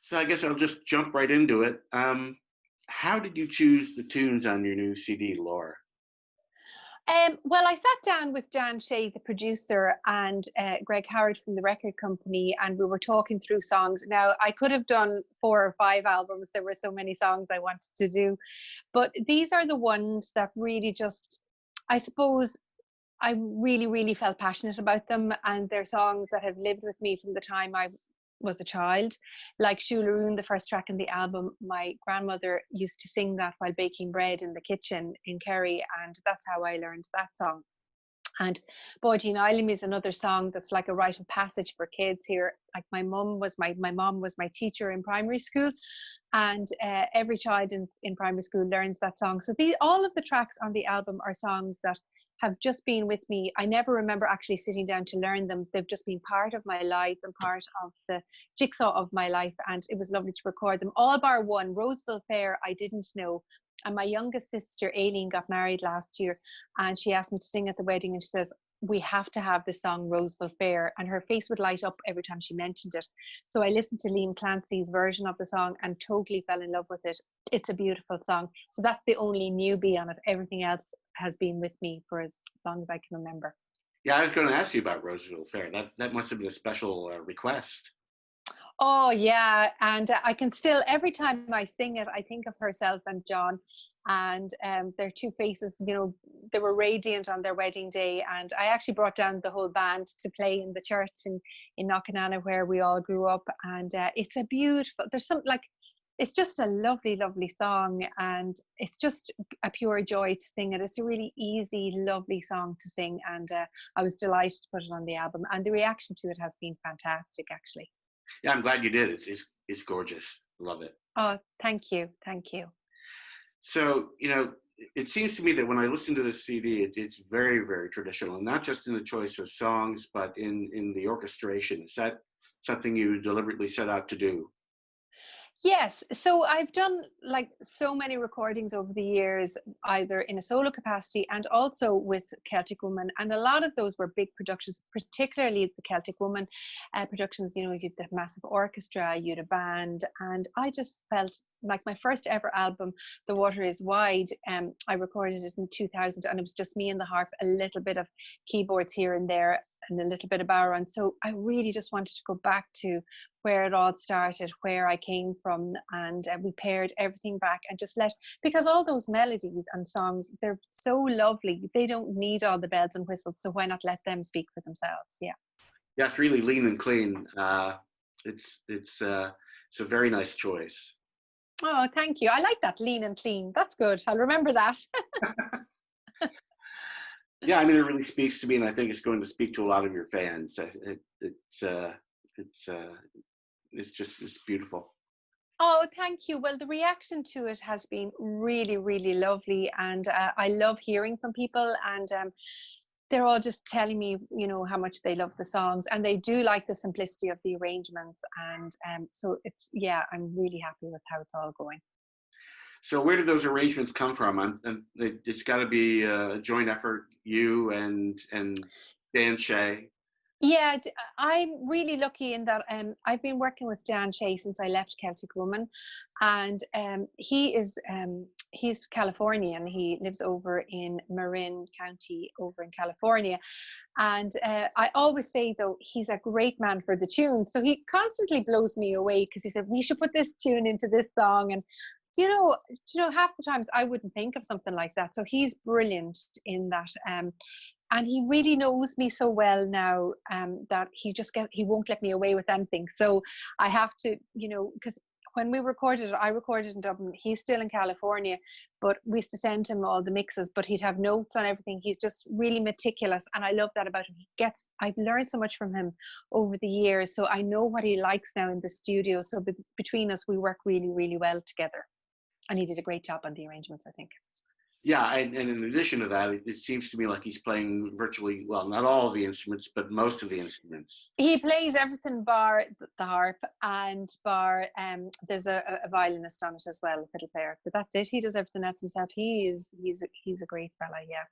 So I guess I'll just jump right into it. How did you choose the tunes on your new CD, Laura? Well, I sat down with Dan Shay, the producer, and Greg Howard from the record company, and we were talking through songs. Now, I could have done 4 or 5 albums. There were so many songs I wanted to do, but these are the ones that really just, I suppose, I really, really felt passionate about them, and they're songs that have lived with me from the time I was a child. Like Shularoon, the first track in the album, my grandmother used to sing that while baking bread in the kitchen in Kerry, and that's how I learned that song. And Boydie Nylam is another song that's like a rite of passage for kids here. Like my mom was my teacher in primary school, and every child in primary school learns that song. So all of the tracks on the album are songs that have just been with me. I never remember actually sitting down to learn them. They've just been part of my life and part of the jigsaw of my life. And it was lovely to record them. All bar one, Roseville Fair, I didn't know. And my youngest sister, Aileen, got married last year. And she asked me to sing at the wedding. And she says, we have to have the song Roseville Fair. And her face would light up every time she mentioned it. So I listened to Liam Clancy's version of the song and totally fell in love with it. It's a beautiful song. So that's the only newbie on it. Everything else has been with me for as long as I can remember. Yeah, I was going to ask you about Roseville Fair. That must have been a special request. Oh yeah, and I can still, every time I sing it, I think of herself and John, and their two faces. You know, they were radiant on their wedding day, and I actually brought down the whole band to play in the church in Knockanana where we all grew up, and it's a beautiful. There's some like. It's just a lovely, lovely song, and it's just a pure joy to sing it. It's a really easy, lovely song to sing, and I was delighted to put it on the album. And the reaction to it has been fantastic, actually. Yeah, I'm glad you did. It's gorgeous. Love it. Oh, thank you. Thank you. So, it seems to me that when I listen to this CD, it's very, very traditional, and not just in the choice of songs, but in the orchestration. Is that something you deliberately set out to do? Yes, so I've done like so many recordings over the years, either in a solo capacity and also with Celtic Woman. And a lot of those were big productions, particularly the Celtic Woman productions. You know, you'd the massive orchestra, you'd a band. And I just felt like my first ever album, The Water Is Wide, I recorded it in 2000, and it was just me and the harp, a little bit of keyboards here and there, and a little bit of bodhrán. So I really just wanted to go back to where it all started, where I came from, and we paired everything back and just because all those melodies and songs, they're so lovely. They don't need all the bells and whistles, so why not let them speak for themselves? Yeah. Yeah, it's really lean and clean. It's a very nice choice. Oh, thank you. I like that, lean and clean. That's good. I'll remember that. Yeah, I mean, it really speaks to me, and I think it's going to speak to a lot of your fans. It's beautiful. Oh, thank you. Well, the reaction to it has been really, really lovely, and I love hearing from people, and they're all just telling me, you know, how much they love the songs, and they do like the simplicity of the arrangements, and so I'm really happy with how it's all going. So where did those arrangements come from? It's got to be a joint effort, you and Dan Shay. Yeah, I'm really lucky in that I've been working with Dan Shay since I left Celtic Woman, and he's Californian. He lives over in Marin County over in California, and I always say though he's a great man for the tunes. So he constantly blows me away because he said we should put this tune into this song, and half the times I wouldn't think of something like that. So he's brilliant in that. And he really knows me so well now that he won't let me away with anything. So I have to, because when we recorded it, I recorded in Dublin. He's still in California, but we used to send him all the mixes, but he'd have notes on everything. He's just really meticulous, and I love that about him. I've learned so much from him over the years, so I know what he likes now in the studio. So between us, we work really, really well together. And he did a great job on the arrangements, I think. Yeah, and in addition to that, it seems to me like he's playing virtually, well, not all of the instruments, but most of the instruments. He plays everything bar the harp and bar, there's a violinist on it as well, a fiddle player. But that's it. He does everything else himself. He's a great fella, yeah.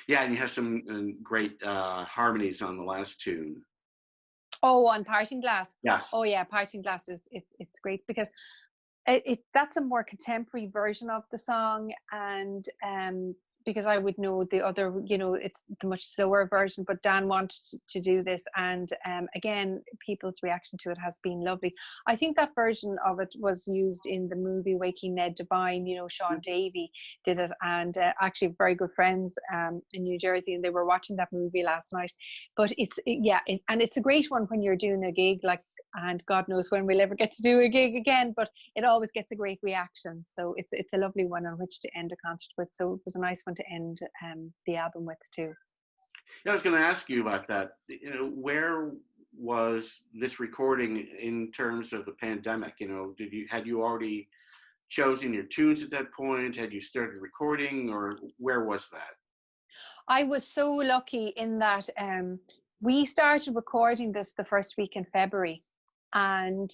Yeah, and you have some great harmonies on the last tune. Oh, on Parting Glass. Yes. Oh yeah, Parting Glass is it's great because that's a more contemporary version of the song, and because I would know the other, it's the much slower version, but Dan wanted to do this, and again, people's reaction to it has been lovely. I think that version of it was used in the movie Waking Ned Devine. Sean Davey did it, and actually very good friends in New Jersey, and they were watching that movie last night. But and it's a great one when you're doing a gig, like, and God knows when we'll ever get to do a gig again, but it always gets a great reaction. So it's a lovely one on which to end a concert with. So it was a nice one to end the album with too. Yeah, I was going to ask you about that. Where was this recording in terms of the pandemic? Had you already chosen your tunes at that point? Had you started recording, or where was that? I was so lucky in that we started recording this the first week in February. And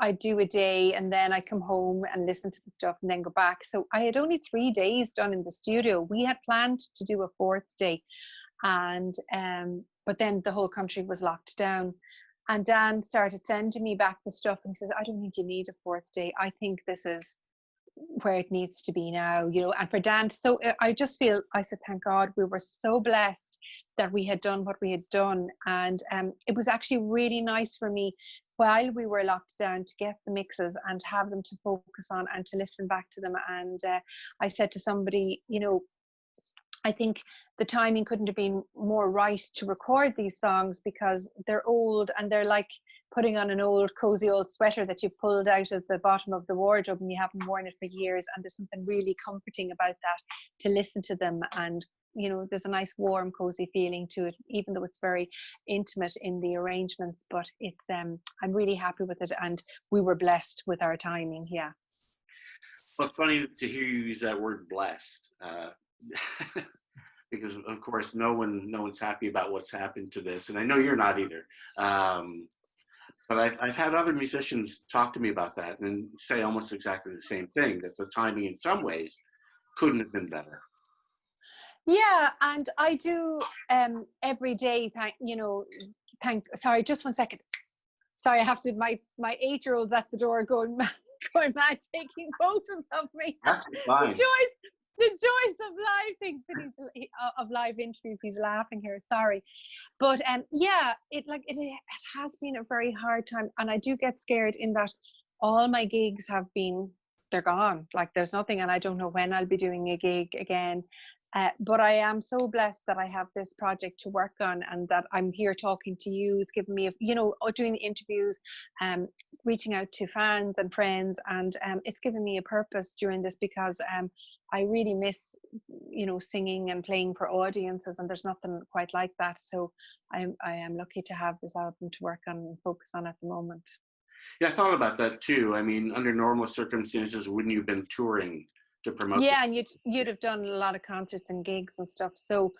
I do a day, and then I come home and listen to the stuff and then go back. So I had only 3 days done in the studio. We had planned to do a fourth day, and but then the whole country was locked down. And Dan started sending me back the stuff, and he says, I don't think you need a fourth day. I think this is where it needs to be now, and for Dan. So I just feel, I said, thank God, we were so blessed that we had done what we had done. And it was actually really nice for me while we were locked down to get the mixes and have them to focus on and to listen back to them. And I said to somebody, I think the timing couldn't have been more right to record these songs, because they're old and they're like putting on an old cozy old sweater that you pulled out of the bottom of the wardrobe and you haven't worn it for years, and there's something really comforting about that, to listen to them. And there's a nice warm cozy feeling to it, even though it's very intimate in the arrangements. But it's I'm really happy with it, and we were blessed with our timing. Yeah. Well, it's funny to hear you use that word blessed. Because of course no one's happy about what's happened to this, and I know you're not either. But I've had other musicians talk to me about that and say almost exactly the same thing, that the timing in some ways couldn't have been better. Yeah, and I do every day. Sorry, just 1 second. Sorry, I have to. My 8-year-old's at the door going mad, taking photos of me. That's fine. The joys of live things, of live interviews. He's laughing here. Sorry, but it has been a very hard time, and I do get scared in that all my gigs they're gone. Like, there's nothing, and I don't know when I'll be doing a gig again. But I am so blessed that I have this project to work on, and that I'm here talking to you. It's given me, doing the interviews, reaching out to fans and friends, and it's given me a purpose during this, because I really miss, singing and playing for audiences, and there's nothing quite like that. So I am lucky to have this album to work on and focus on at the moment. Yeah, I thought about that too. I mean, under normal circumstances, wouldn't you have been touring to promote? Yeah, and you'd have done a lot of concerts and gigs and stuff. So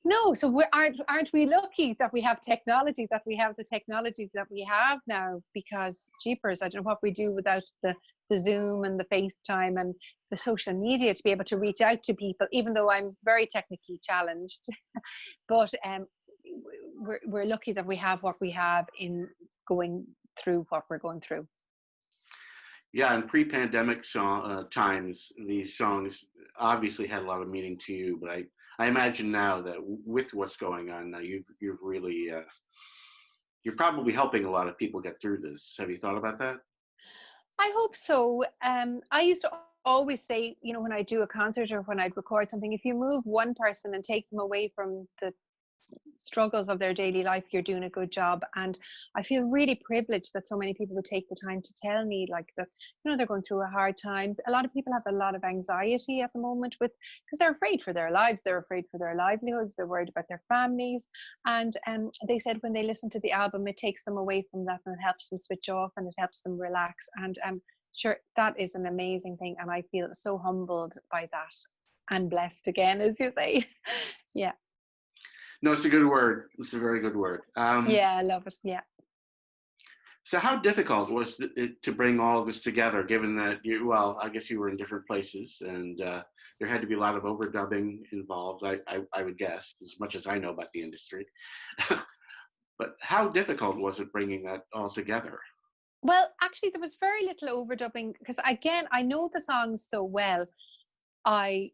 no, so aren't we lucky that we have technology, that we have the technology that we have now? Because jeepers, I don't know what we do without the Zoom and the FaceTime and the social media to be able to reach out to people, even though I'm very technically challenged. But we're lucky that we have what we have in going through what we're going through. Yeah, in pre-pandemic times, these songs obviously had a lot of meaning to you, but I imagine now that with what's going on now, you've really you're probably helping a lot of people get through this. Have you thought about that? I hope so. I used to always say, when I do a concert or when I'd record something, if you move one person and take them away from the struggles of their daily life, you're doing a good job. And I feel really privileged that so many people would take the time to tell me, like, that they're going through a hard time. A lot of people have a lot of anxiety at the moment, because they're afraid for their lives, they're afraid for their livelihoods, they're worried about their families. And they said when they listen to the album, it takes them away from that, and it helps them switch off, and it helps them relax. And sure, that is an amazing thing, and I feel so humbled by that, and blessed again, as you say. Yeah. No, it's a good word. It's a very good word. Yeah, I love it. Yeah. So how difficult was it to bring all of this together, given that I guess you were in different places, and there had to be a lot of overdubbing involved, I would guess, as much as I know about the industry. But how difficult was it bringing that all together? Well, actually, there was very little overdubbing because, again, I know the songs so well. I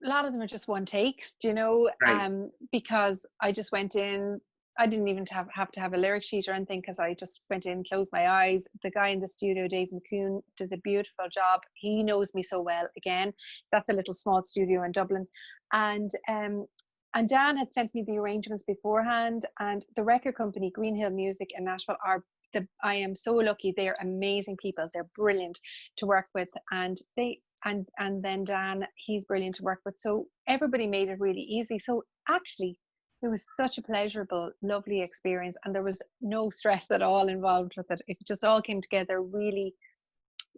A lot of them are just one takes, Right. because I just went in. I didn't even have to have a lyric sheet or anything because I just went in, closed my eyes. The guy in the studio, Dave McCune, does a beautiful job. He knows me so well. Again, that's a little small studio in Dublin, and Dan had sent me the arrangements beforehand, and the record company Green Hill Music in Nashville I am so lucky. They're amazing people. They're brilliant to work with, and then Dan, he's brilliant to work with. So everybody made it really easy. So actually, it was such a pleasurable, lovely experience, and there was no stress at all involved with it. It just all came together really,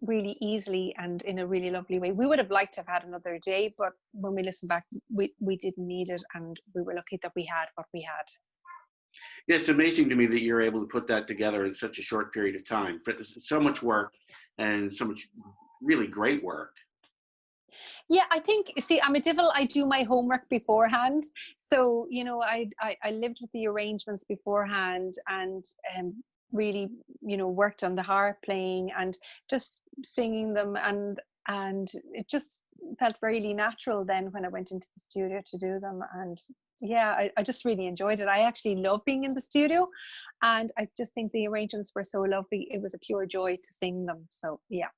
really easily and in a really lovely way. We would have liked to have had another day, but when we listened back, we didn't need it, and we were lucky that we had what we had. Yeah, it's amazing to me that you're able to put that together in such a short period of time. But there's so much work and so much really great work. Yeah, I think, see, I'm a devil. I do my homework beforehand. So, I lived with the arrangements beforehand, and really, worked on the harp playing and just singing them, and it just felt really natural then when I went into the studio to do them. And yeah, I just really enjoyed it. I actually love being in the studio, and I just think the arrangements were so lovely. It was a pure joy to sing them. So yeah.